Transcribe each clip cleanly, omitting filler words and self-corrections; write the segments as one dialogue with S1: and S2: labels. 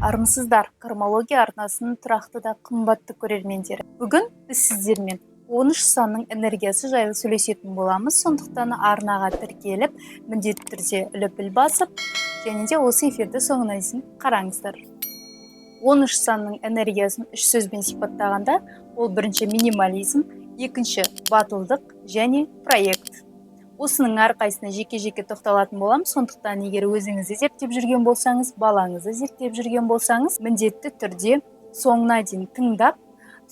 S1: Армысыздар, кармология арнасының тұрақты да қымбатты көрермендері. Бүгін біз сіздермен 13 санның энергиясы жайлы сөйлесетін боламыз. Сондықтан арнаға тіркеліп, міндетті түрде лүпіл басып, және де осы эфирді соңына дейін қараңыздар. 13 санның энергиясын үш сөзбен сипаттағанда, ол бірінші минимализм, екінші батылдық және проект. Осының әрқайсына жеке-жеке тоқталатын болам. Сондықтан егер өзіңізді зерттеп жүрген болсаңыз, балаңызды зерттеп жүрген болсаңыз, міндетті түрде соңына дейін тыңдап,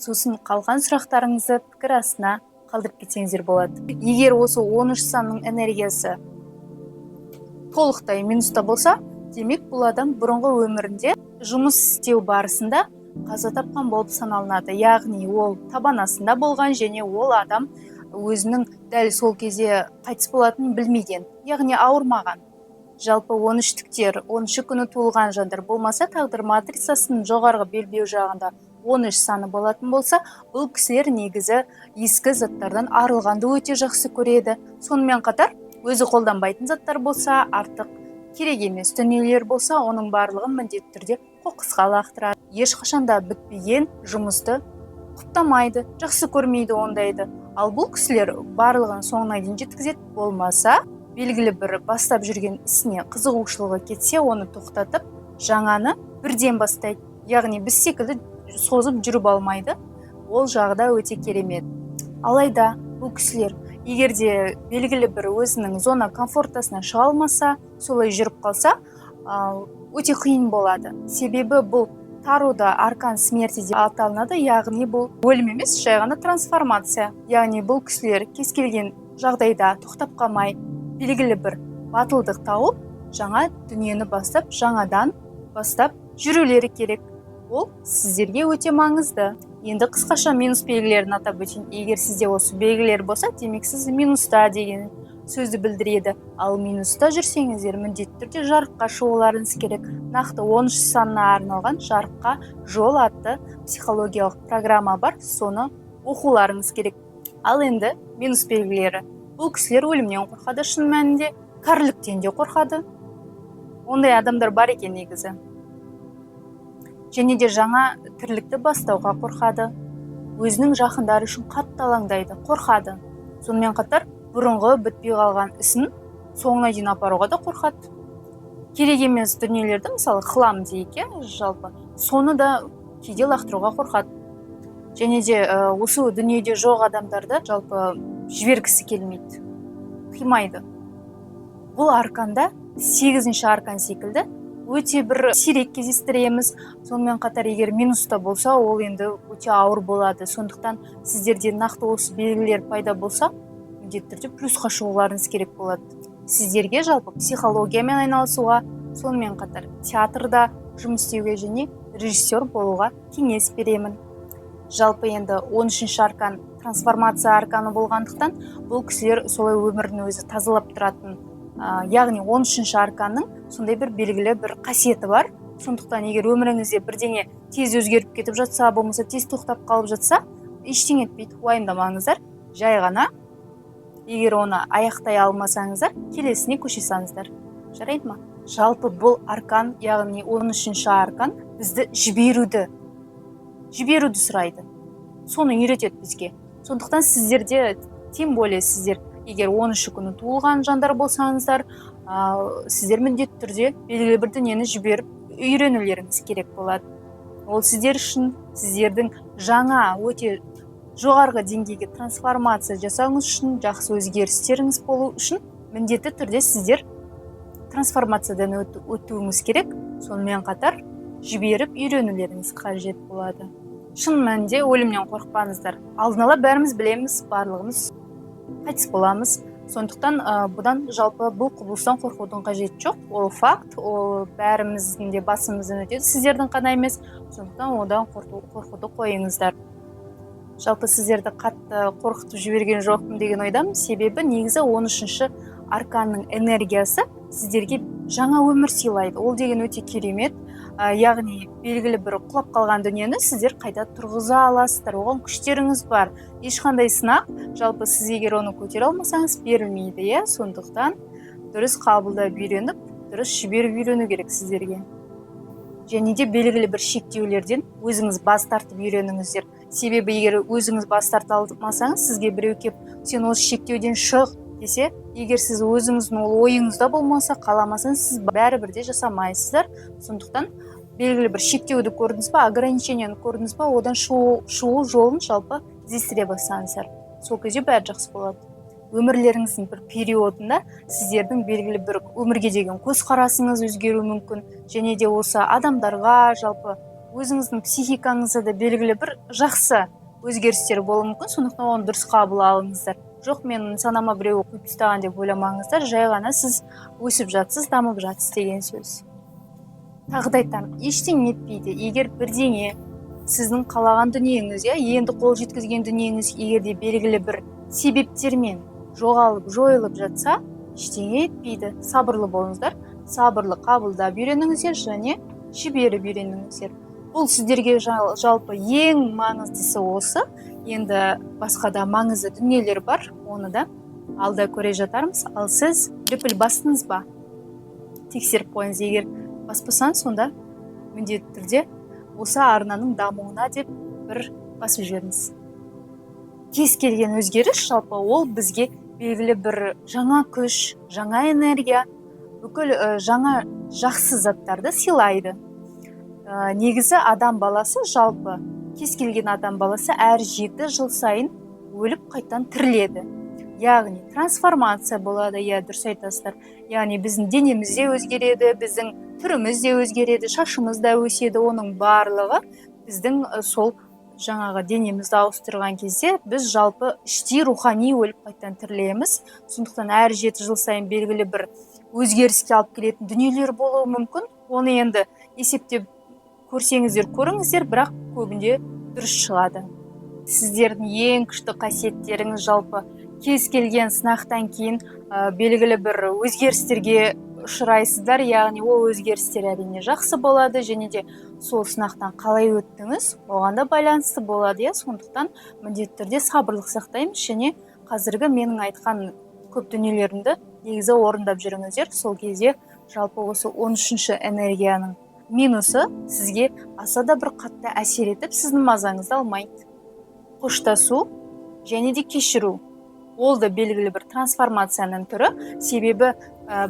S1: сосын қалған сұрақтарыңызды пікір астына қалдырып кетсеңіздер болады. Егер осы 13 санның энергиясы толықтай минуста болса, демек бұл адам бұрынғы өмірінде жұмыс істеу барысында қаза тапқан болып саналынады. Яғни ол табан астында болған және ол адам өзінің дәл сол кезде қайтыс болатынын білмеген, яғни ауырмаған. Жалпы 13-тіктер 13 күні туылған жандар болмаса, тағдыр матрицасының жоғарғы белбеу жағында 13 саны болатын болса, бұл кісілер негізі ескі заттардан арылғанды өте жақсы көреді. Сонымен қатар, өзі қолданбайтын заттар болса, артық керек емес дүниелер болса, оның барлығын міндетті түрде қоқысқа лақтырады. Ешқашанда бітпеген жұмысты құптамайды, жақсы көрмейді ондайды. Ал бұл кісілер барлығын соңына дейін жеткізеді. Болмаса, белгілі бір бастап жүрген ісіне қызығушылығы кетсе, оны тоқтатып, жаңаны бірден бастайды. Яғни біз секілді созып жүріп алмайды. Ол жағда өте керемет. Алайда бұл кісілер егерде белгілі бір өзінің зона комфортасынан шыға алмаса, солай жүріп қалса, өте қиын болады. Себебі бұл Таруда аркан смерти деп аталынады, яғни бұл өлім емес, жай ғана трансформация. Яғни бұл кісілер кез келген жағдайда тоқтап қалмай, белгілі бір батылдық тауып, жаңа дүниені бастап, жаңадан бастап жүрулері керек. Ол сіздерге өте маңызды. Енді қысқаша минус белгілерін атап өтейін. Егер сізде осы белгілер болса, демек сіз минуста деген сөзді білдіреді. Ал минуста жүрсеңіздер, міндетті түрде жарыққа шығуларыңыз керек. Нақты 13 санына арналған жарыққа жол атты психологиялық программа бар, соны оқуларыңыз керек. Ал енді минус белгілері. Бұл кісілер өлімнен қорқады, шын мәнінде кәріліктен де қорқады. Ондай адамдар бар екен негізі. Және де жаңа тірлікті бастауға қорқады. Өзінің жақындары үшін қатты алаңдайды, қорқады. Сонымен қатар бұрынғы бітпей қалған ісін соңына дейін апаруға да қорқады. Керек емес дүниелерді, мысалы хлам дейік, жалпы, соны да кейде лақтыруға қорқады. Және де осы дүниеде жоқ адамдарды жалпы жібергісі келмейді, қимайды. Бұл арканда 8-ші аркан секілді өте бір сирек кездестіреміз. Сонымен қатар егер минуста болса, ол енді өте ауыр болады. Сондықтан сіздерде нақты осы белгілер пайда болса, міндетті түрде плюсқа шығуларыңыз керек болады. Сіздерге жалпы психологиямен айналысуға, сонымен қатар театрда жұмыс істеуге және режиссер болуға кеңес беремін. Жалпы енді 13-ші аркан трансформация арканы болғандықтан, бұл кісілер солай өмірін өзі тазалап тұратын. Яғни 13-ші арканның сондай бір белгілі бір қасиеті бар. Сондықтан егер өміріңізде бірдеңе тез өзгеріп кетіп жатса, болмаса тез тоқтап қалып жатса, ештеңе етпейді, уайымдамаңыздар. Жай ғана егер оны аяқтай алмасаңыздар, келесіне көше салыңыздар. Жарайды ма? Жалпы бұл аркан, яғни 13-ші аркан бізді жіберуді сұрайды. Соны үйретеді бізге. Сондықтан сіздерде, тем более сіздер егер 13 күні туылған жандар болсаңыздар, сіздер міндетті түрде белгілі бір дүниені жіберіп үйренулеріңіз керек болады. Ол сіздер үшін, сіздердің жаңа өте жоғарғы деңгейге трансформация жасауыңыз үшін, жақсы өзгерістеріңіз болу үшін, міндетті түрде сіздер трансформациядан өтуіңіз керек. Сонымен қатар жіберіп үйренулеріңіз қажет болады. Шын мәнінде өлімнен қорықпаңыздар. Алдын ала бәріміз білеміз, барлығымыз қайтыс боламыз. Сондықтан бұдан жалпы бұл құбылыстан қорқудың қажеті жоқ. Ол факт, ол бәріміздің де басымыздан өтеді, сіздердің қана емес. Сондықтан одан қорқуды қойыңыздар. Жалпы сіздерді қатты қорқытып жіберген жоқпын деген ойдамын. Себебі негізі 13-ші арканның энергиясы сіздерге жаңа өмір сыйлайды. Ол деген өте керемет. Яғни белгілі бір құлап қалған дүниені сіздер қайта тұрғыза аласыздар. Оған күштеріңіз бар. Ешқандай сынақ, жалпы сіз егер оны көтере алмасаңыз берілмейді. Сондықтан дұрыс қабылдап үйреніп, дұрыс жіберіп үйрену керек сіздерге. және де белгілі бір шектеулерден өзіңіз бас тартып үйреніңіздер. Себебі егер өзіңіз бас тарта алмасаңыз, сізге біреу келіп сен осы шектеуден шық десе, егер сіз өзіңіздің ол ойыңызда болмаса, қаламасаңыз, сіз бәрібір де жасамайсыздар. Сондықтан белгілі бір шектеуді көрдіңіз ба, ограничениені көрдіңіз ба, одан шығу жолын жалпы іздестіре бастаңыздар. Сол кезде бәрі жақсы болады. Өмірлеріңіздің бір периодында сіздердің белгілі бір өмірге деген көзқарасыңыз өзгеруі мүмкін, және де осы адамдарға, жалпы өзіңіздің психикаңызда да белгілі бір жақсы өзгерістер болуы мүмкін. Сондықтан оны дұрыс қабыл алыңыздар. Жоқ, мен санама біреу құйып тастаған деп ойламаңыздар. Жай ғана сіз өсіп жатсыз, дамып жатсыз деген сөз. Тағы да айтамын, ештеңе етпейді. Егер бірдеңе сіздің қалаған дүниеңіз, енді қол жеткізген дүниеңіз егерде белгілі бір себептермен жоғалып, жойылып жатса, ештеңе етпейді. Сабырлы болыңыздар, сабырлы қабылдап үйреніңіздер және жіберіп үйреніңіздер. Бұл сіздерге жалпы ең маңыздысы осы. Енді басқа да маңызды дүниелер бар, оны да алда көре жатармыз. Ал сіз репіл бастыңыз ба? Тексеріп қойыңыз. Егер баспасаңыз, сонда міндетті түрде осы арнаның дамуына деп бір басып жіберіңіз. Кез келген өзгеріс жалпы ол бізге белгілі бір жаңа күш, жаңа энергия, бүкіл жаңа жақсы заттарды сыйлайды. Негізі адам баласы жалпы, кез келген адам баласы әр 7 жыл сайын өліп қайтадан тіріледі. Яғни трансформация болады, дұрыс айтасыздар. Яғни біздің денеміз де өзгереді, біздің түріміз де өзгереді, шашымыз да өседі. Оның барлығы біздің сол жаңағы денемізді ауыстырған кезде біз жалпы іштей рухани өліп қайтадан тірілеміз. Сондықтан әр 7 жыл сайын белгілі бір өзгеріске алып келетін дүниелер болуы мүмкін. Оны енді есептеп көрсеңіздер көріңіздер, бірақ көбінде дұрыс шығады. Сіздердің ең күшті қасиеттеріңіз жалпы кез келген сынақтан кейін белгілі бір өзгерістерге ұшырайсыздар. Яғни ол өзгерістер әрине жақсы болады, және де сол сынақтан қалай өттіңіз, оған да байланысты болады. Сондықтан міндетті түрде сабырлық сақтаймыз, және қазіргі менің айтқан көп дүниелерімді негізі орындап жүріңіздер. Сол кезде жалпы осы 13-ші энергияның минусы сізге аса да бір қатты әсер етіп, сіздің мазаңызды алмайды. Қоштасу және де кешіру. Ол да белгілі бір трансформацияның түрі. Себебі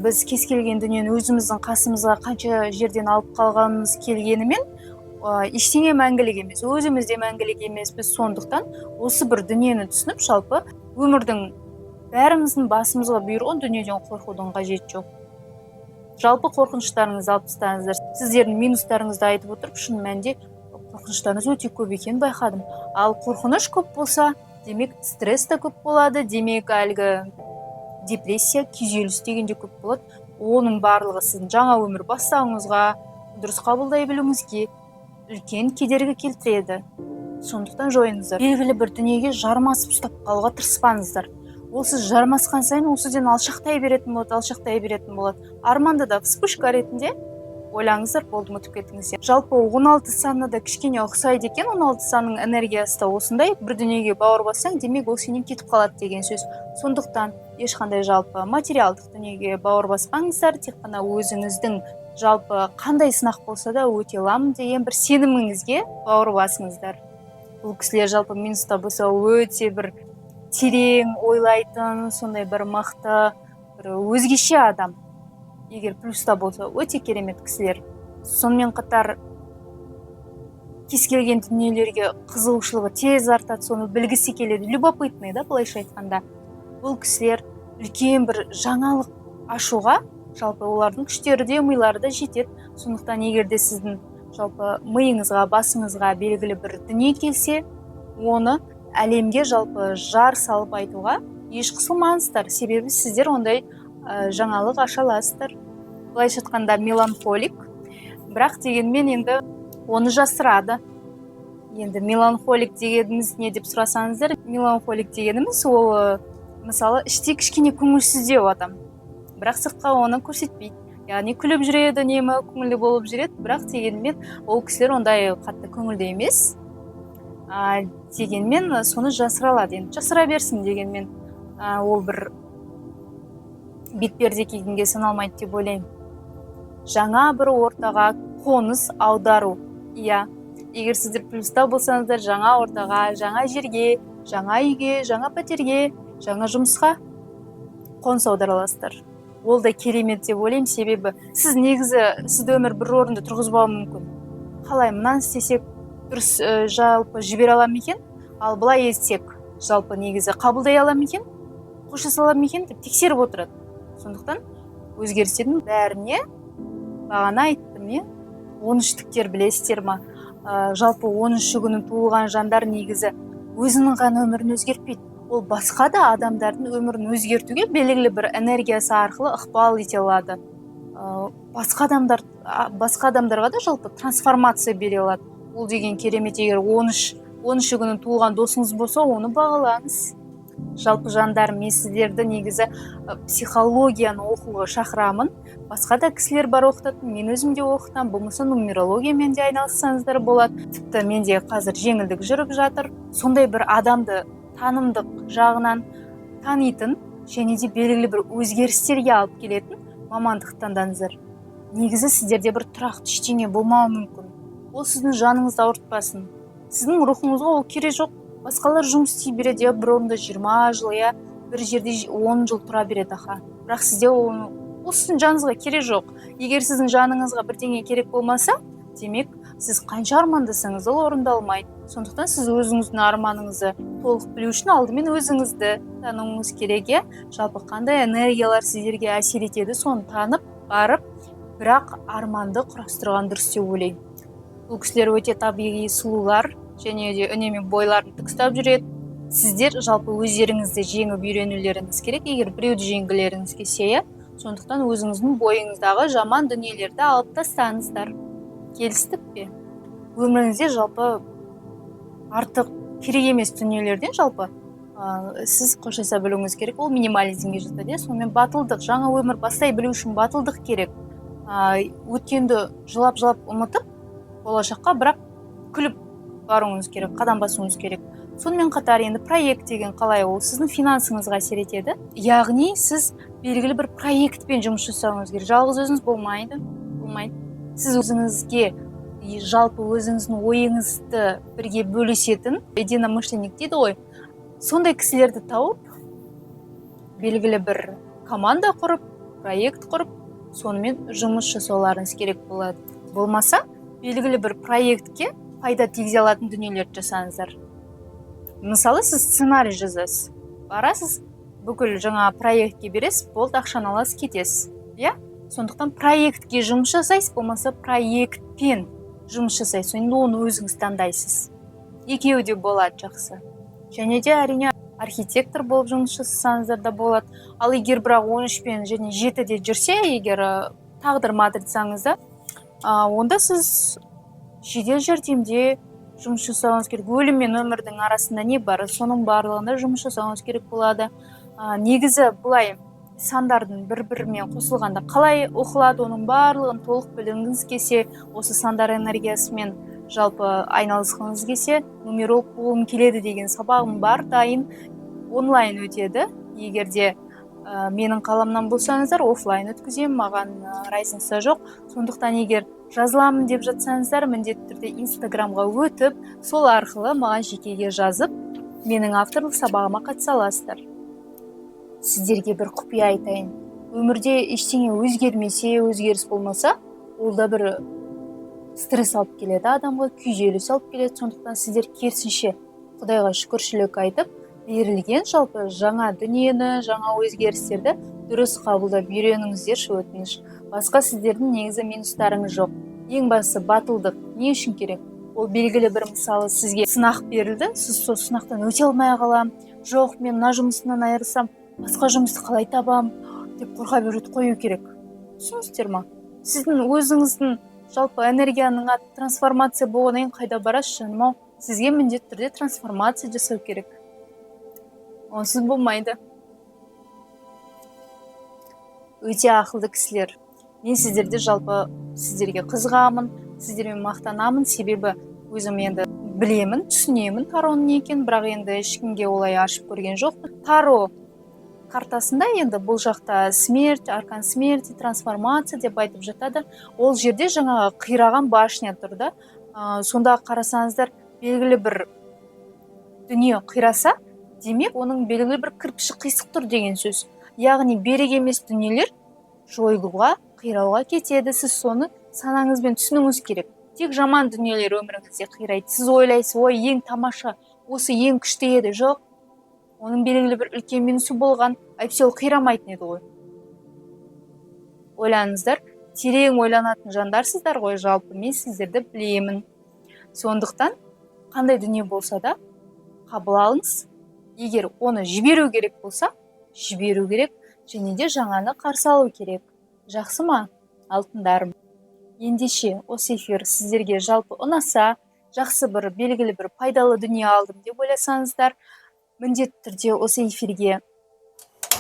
S1: біз кез келген дүниені өзіміздің қасымызға қанша жерден алып қалғанымыз келгенімен ештеңе мәңгілік емес, өзіміз де мәңгілік емес. Біз сондықтан осы бір дүниені түсініп, жалпы өмірдің бәріміздің басымызға бұйырған дүниеден қорқудың қажеті жоқ. Жалпы қорқыныштарыңызды алып тастаңыздар. Сіздердің минустарыңызды айтып отырып, шын мәнінде қорқыныштарыңыз өте көп екенін байқадым. Ал қорқыныш көп болса, демек стресс та көп болады, демек әлгі депрессия, күйзеліс дегенде көп болады. Оның барлығы сіздің жаңа өмір бастауыңызға, дұрыс қабылдай білуіңізге үлкен кедергі келтіреді. Сондықтан жойыңыздар. Белгілі бір дүниеге жармасып ұстап қалуға тырыспаңыздар. Ол сіз жармасқан сайын ол сізден алшақтай беретін болады. Арманда да вспышка ретінде ойлаңыздар, болды, ұмытып кетіңіздер. Жалпы 16 саны да кішкене ұқсайды екен. 16 санның энергиясы да осындай. Бір дүниеге бауыр бассаң, демек ол сенен кетіп қалады деген сөз. Сондықтан ешқандай жалпы материалдық дүниеге бауыр баспаңыздар. Тек қана өзіңіздің жалпы қандай сынақ болса да өте аламын деген бір сеніміңізге бауыр басыңыздар. Бұл кісілер жалпы минуста болса өте бір терең ойлайтын, сондай бір мықты, бір өзгеше адам. Егер плюста болса, өте керемет кісілер. Сонымен қатар кез келген дүниелерге қызығушылығы тез артады, соны білгісі келеді. Любопытный, былайша айтқанда. Бұл кісілер үлкен бір жаңалық ашуға, жалпы олардың күштері де, милары да жетеді. Сондықтан егерде сіздің жалпы миыңызға, басыңызға белгілі бір дүние келсе, оны әлемге жалпы жар салып айтуға еш қысылмаңыздар. Себебі сіздер ондай жаңалық аша аласыздар. Былайша айтқанда меланхолик, бірақ дегенмен енді оны жасырады. Енді меланхолик дегеніміз не деп сұрасаңыздар, меланхолик дегеніміз ол мысалы іште кішкене көңілсіздеу адам, бірақ сыртқа оны көрсетпейді. Яғни күліп жүреді, үнемі көңілді болып жүреді, бірақ дегенмен ол кісілер ондай қатты көңілді емес. Дегенмен соны жасыра алады. Енді жасыра берсін, дегенмен ол бір бетперде кигенге саналмайды деп ойлаймын. Жаңа бір ортаға қоныс аудару. Иә, егер сіздер плюста болсаңыздар, жаңа ортаға, жаңа жерге, жаңа үйге, жаңа пәтерге, жаңа жұмысқа қоныс аудара аласыздар. Ол да керемет деп ойлаймын, себебі сіз негізі сізді өмір бір орында тұрғызбауы мүмкін. Қалай мынаны істесек дұрыс жалпы жібере аламын екен, ал былай етсек жалпы негізі қабылдай аламын екен, қоштаса аламын екен деп тексеріп отырады. Сондықтан өзгерістердің бәріне бағана айттым, 13-тіктер білесіздер ма? Жалпы 13-ші күні туылған жандар негізі өзінің ғана өмірін өзгертпейді. Ол басқа да адамдардың өмірін өзгертуге белгілі бір энергиясы арқылы ықпал ете алады. Басқа адамдарға да жалпы трансформация бере алады. Ол деген керемет. Егер 13-ші күні туылған досыңыз болса, оны бағалаңыз. Жалпы жандар, мен сіздерді негізі психологияны оқуға шақырамын. Басқа да кісілер бар оқытатын, мен өзім де оқытам, болмаса нумерологиямен де айналыссаңыздар болады. Тіпті менде қазір жеңілдік жүріп жатыр. Сондай бір адамды танымдық жағынан танитын және де белгілі бір өзгерістерге алып келетін мамандық таңдаңыздар. Негізі сіздерде бір тұрақты ештеңе болмауы мүмкін. Ол сіздің жаныңызды ауыртпасын. Сіздің рухыңызға ол керек жоқ. Басқалар жұмыс істей береді, бір орында 20 жыл, бір жерде 10 жыл тұра береді. Бірақ сізде ол сіздің жаныңызға керек жоқ. Егер сіздің жаныңызға бірдеңе керек болмаса, демек сіз қанша армандасаңыз ол орындалмайды. Сондықтан сіз өзіңіздің арманыңызды толық білу үшін алдымен өзіңізді тануыңыз керек. Жалпы қандай энергиялар сіздерге әсер етеді, соны танып барып, бірақ арманды құрастырған дұрыс деп ойлаймын. Бұл кісілер өте табиғи сұлулар және де үнемі бойларын тік ұстап жүреді. Сіздер жалпы өздеріңізді жеңіп үйренулеріңіз керек, егер біреуді жеңгілеріңіз келсе, сондықтан өзіңіздің бойыңыздағы жаман дүниелерді алып тастаңыздар. Келістік пе? Өміріңізде жалпы артық керек емес дүниелерден жалпы сіз қоштаса білуіңіз керек. Ол минимализмге жатады. Сонымен батылдық, жаңа өмір бастай білу үшін батылдық керек. Өткенді жылап-жылап ұмытып, болашаққа бірақ күліп баруыңыз керек, қадам басуыңыз керек. Сонымен қатар енді проект деген қалай, ол сіздің финансыңызға әсер етеді. Яғни сіз белгілі бір проектпен жұмыс жасауыңыз керек. Жалғыз өзіңіз болмайды. Сіз өзіңізге жалпы өзіңіздің ойыңызды бірге бөлісетін единомышленник дейді ғой. Сондай кісілерді тауып, белгілі бір команда құрып, проект құрып, сонымен жұмыс жасауларыңыз керек болады. Болмаса, белгілі бір проектке пайда тигізе алатын дүниелерді жасаңыздар. Мысалы, сіз сценарий жазасыз. Барасыз, бүкіл жаңа проектке бересіз, болды, ақшаны аласыз, кетесіз. Сондықтан проектке жұмыс жасайсыз, болмаса проектпен жұмыс жасайсыз. Енді оны өзіңіз таңдайсыз. Екеуі де болады, жақсы. Және де әрине архитектор болып жұмыс жасасаңыздар да болады. Ал егер бірақ 13 пен және 7-де жүрсе, егер тағдыр матрицаңызда, онда сіз жедел жәрдемде жұмыс жасауыңыз керек. Өлім мен өмірдің арасында не бар, соның барлығында жұмыс жасауыңыз керек болады. Негізі бұлай сандардың бір-бірімен қосылғанда қалай оқылады, оның барлығын толық білгіңіз келсе, осы сандар энергиясымен жалпы айналысқыңыз келсе, нумеролог болғым келеді деген сабағым бар, дайын онлайн өтеді. Егер де менің қаламнан болсаңыздар, офлайн өткіземін, маған разница жоқ. Сондықтан егер жазыламын деп жатсаңыздар, міндетті түрде инстаграмға өтіп, сол арқылы маған жекеге жазып, менің авторлық сабағыма қатыса аласыздар. Сіздерге бір құпия айтайын. Өмірде ештеңе өзгермесе, өзгеріс болмаса, ол да бір стресс алып келеді адамға, күйзеліс алып келеді. Сондықтан сіздер керісінше Құдайға шүкіршілік айтып, берілген жалпы жаңа дүниені, жаңа өзгерістерді дұрыс қабылдап үйреніңіздерші, өтініш. Басқа сіздердің негізі минустарыңыз жоқ. Ең бастысы батылдық. Не үшін керек? Ол белгілі бір, мысалы, сізге сынақ берілді, сіз сол сынақтан өте алмай қалам, жоқ, мен мына жұмысымнан айырылсам, басқа жұмысты қалай табам деп қорқа беруді қою керек. Түсінесіздер ма? Сіздің өзіңіздің жалпы энергияның трансформация болғаннан кейін қайда барасыз, жаным-ау? Сізге міндетті түрде трансформация жасау керек. Онсыз болмайды. Өте ақылды кісілер. Мен сіздерде жалпы сіздерге қызығамын, сіздермен мақтанамын, себебі өзім енді білемін, түсінемін тароның не екенін, бірақ енді ешкімге олай ашып көрген жоқпын. Таро картасында енді бұл жақта смерть, аркан смерти, трансформация деп айтып жатады. Ол жерде жаңағы қираған башня тұр да. Сонда қарасаңыздар, белгілі бір дүние қираса, демек оның белгілі бір кірпіші қисық тұр деген сөз. Яғни берік емес дүниелер жойылуға, қирауға кетеді. Сіз соны санаңызбен түсінуіңіз керек. Тек жаман дүниелер өміріңізде қирайды. Сіз ойлайсыз, ой, ең тамаша, осы ең күшті еді. Жоқ, оның белгілі бір үлкен минусы болған, әйтпесе ол қирамайтын еді ғой. Ойланыңыздар, терең ойланатын жандарсыздар ғой, жалпы мен сіздерді білемін. Сондықтан қандай дүние болса да қабыл алыңыз. Егер оны жіберу керек болса, жіберу керек, және де жаңаны қарсы алу керек. Жақсы ма, алтындарым? Ендеше осы эфир сіздерге жалпы ұнаса, жақсы бір белгілі бір пайдалы дүние алдым деп ойласаңыздар, міндетті түрде осы эфирге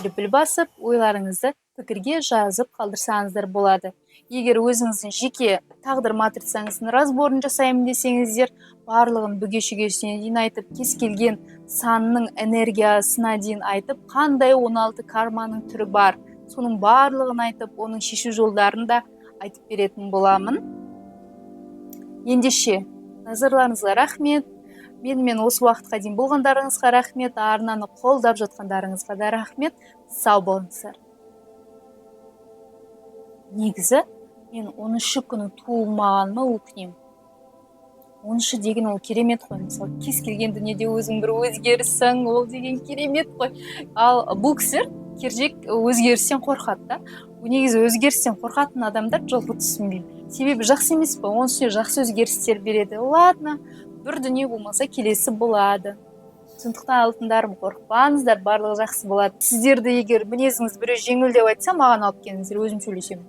S1: лүпіл басып, ойларыңызды пікірге жазып қалдырсаңыздар болады. Егер өзіңіздің жеке тағдыр матрицаңыздың разборын жасаймын десеңіздер, барлығын бүге-шүгесіне дейін айтып, кез келген санның энергиясына дейін айтып, қандай 16 карманың түрі бар, соның барлығын айтып, оның шешу жолдарын да айтып беретін боламын. Ендеше назарларыңызға рахмет. Менімен осы уақытқа дейін болғандарыңызға рахмет, арнаны қолдап жатқандарыңызға да рахмет. Сау болыңыздар. Негізі мен 13 күні туылмағаныма өкінемін. 13 деген ол керемет қой. Мысалы, кез келген дүниеде өзің бір өзгерісің, ол деген керемет қой. Ал бұл кісілер кержек өзгерістен қорқады да. Негізі өзгерістен қорқатын адамдар жолды түсінбеймін. Себебі жақсы емес пе? Оның үстіне жақсы өзгерістер береді. Ладно, бір дүние болмаса келесі болады. Сондықтан алтындарым, қорықпаңыздар, барлығы жақсы болады. Сіздерді егер мінезіңіз біреу жеңіл деп айтса, маған алып келіңіздер, өзім сөйлесемін.